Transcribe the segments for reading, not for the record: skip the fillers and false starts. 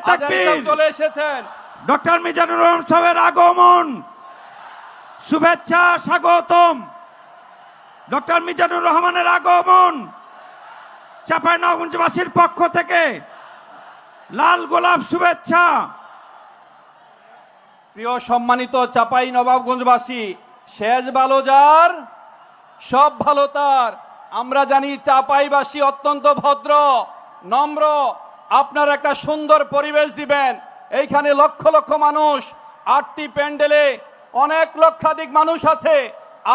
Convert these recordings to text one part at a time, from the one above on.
তাকবীর। চলে এসেছেন ডক্টর মিজানুর রহমান সাহেবের আগমন, শুভেচ্ছা, স্বাগতম। ডক্টর মিজানুর রহমানের আগমন চাঁপাইনবাবগঞ্জবাসীর পক্ষ থেকে লাল গোলাপ শুভেচ্ছা। প্রিয় সম্মানিত চাঁপাইনবাবগঞ্জবাসী, শেষ ভালো যার সব ভালো তার। আমরা জানি চাঁপাইবাসী অত্যন্ত ভদ্র, নম্র। আপনারা একটা সুন্দর পরিবেশ দিবেন। এইখানে লক্ষ লক্ষ মানুষ, 8টি প্যান্ডেলে অনেক লক্ষাধিক মানুষ আছে।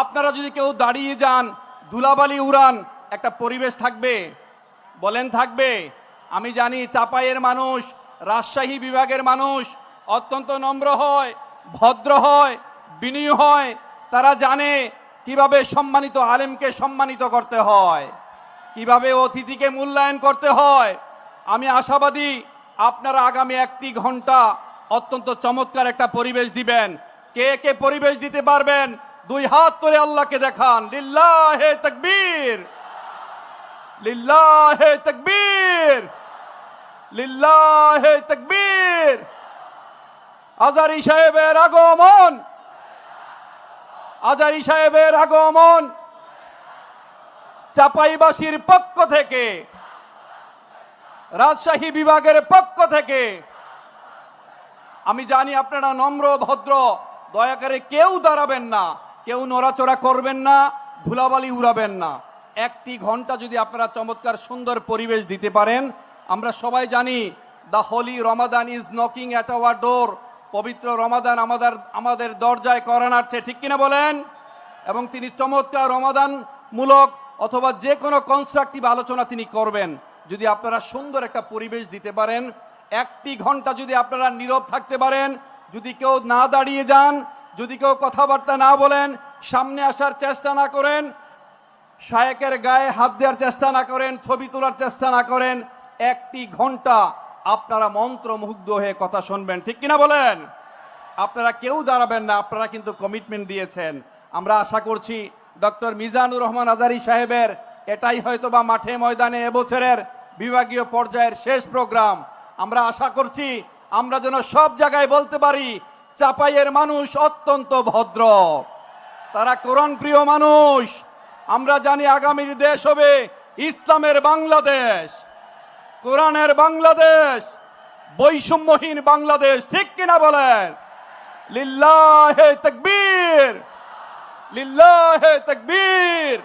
আপনারা যদি কেউ দাঁড়িয়ে যান, ধুলাবালি উড়ান, একটা পরিবেশ থাকবে? বলেন থাকবে? আমি জানি চাঁপাইয়ের মানুষ, রাজশাহী বিভাগের মানুষ অত্যন্ত নম্র হয়, ভদ্র হয়, বিনয়ী হয়। তারা জানে কিভাবে সম্মানিত আলেমকে সম্মানিত করতে হয়, কিভাবে অতিথিকে মূল্যায়ন করতে হয়। আমি আশাবাদী আপনারা আগামী 1টি ঘন্টা অত্যন্ত চমৎকার একটা পরিবেশ দিবেন। কে কে পরিবেশ দিতে পারবেন 2 হাত তুলে আল্লাহকে দেখান। লিল্লাহে তাকবীর, লিল্লাহে তাকবীর, লিল্লাহে তাকবীর। আজারি সাহেবের আগমন, আজারি সাহেবের আগমন চাঁপাইবাসীর পক্ষ থেকে, রাজশাহী বিভাগের পক্ষ থেকে। আমি জানি আপনারা নম্র ভদ্র, দয়া করে কেউ দাঁড়াবেন না, কেউ নড়াচড়া করবেন না, ধুলাবালি উড়াবেন না। 1টি ঘন্টা যদি আপনারা চমৎকার সুন্দর পরিবেশ দিতে পারেন। আমরা সবাই জানি the Holi Ramadan is knocking at our ডোর। পবিত্র রমাদান আমাদের দরজায় করা নাড়ছে, ঠিক কিনা বলেন? এবং তিনি চমৎকার রমাদান মূলক অথবা যে কোনো কনস্ট্রাকটিভ আলোচনা তিনি করবেন। যদি আপনারা সুন্দর একটা পরিবেশ দিতে পারেন, 1টি ঘন্টা যদি আপনারা নীরব থাকতে পারেন, যদি কেউ না দাঁড়িয়ে যান, যদি কেউ কথাবার্তা না বলেন, সামনে আসার চেষ্টা না করেন, শায়েকের গায়ে হাত দেওয়ার চেষ্টা না করেন, ছবি তোলার চেষ্টা না করেন, 1টি ঘন্টা আপনারা মন্ত্রমুগ্ধ হয়ে কথা শুনবেন, ঠিক কিনা বলেন? আপনারা কেউ দাঁড়াবেন না, আপনারা কিন্তু কমিটমেন্ট দিয়েছেন। আমরা আশা করছি ডক্টর মিজানুর রহমান আজারি সাহেবের এটাই হয়তোবা মাঠে ময়দানে এবছরের বিভাগীয় পর্যায়ের শেষ প্রোগ্রাম। আমরা আশা করছি আমরা যেন সব জায়গায় বলতে পারি চাঁপাইয়ের মানুষ অত্যন্ত ভদ্র, তারা কোরআন প্রিয় মানুষ। আমরা জানি আগামীর দেশ হবে ইসলামের বাংলাদেশ, কোরআনের বাংলাদেশ, বৈষম্যহীন বাংলাদেশ, ঠিক কিনা বলেন? লিল্লাহে তাকবীর, লিল্লাহে তাকবীর।